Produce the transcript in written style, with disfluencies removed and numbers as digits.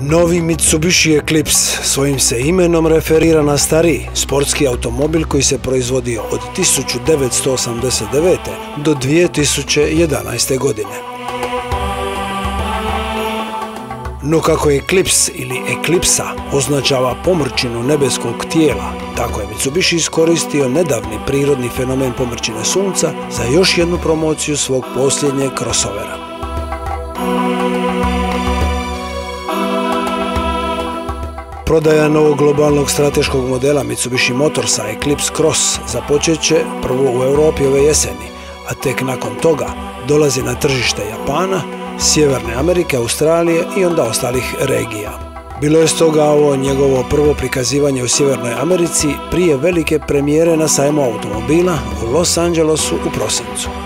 Novi Mitsubishi Eclipse svojim se imenom referira na stariji sportski automobil koji se proizvodio od 1989. do 2011. godine. No kako Eclipse ili Eklipsa označava pomrčinu nebeskog tijela, tako je Mitsubishi iskoristio nedavni prirodni fenomen pomrčine sunca za još jednu promociju svog posljednjeg crossovera. Prodaja novog globalnog strateškog modela Mitsubishi Motorsa Eclipse Cross započet će prvo u Europi ove jeseni, a tek nakon toga dolazi na tržište Japana, Sjeverne Amerike, Australije i onda ostalih regija. Bilo je stoga ovo njegovo prvo prikazivanje u Sjevernoj Americi prije velike premijere na sajmu automobila u Los Angelesu u prosincu.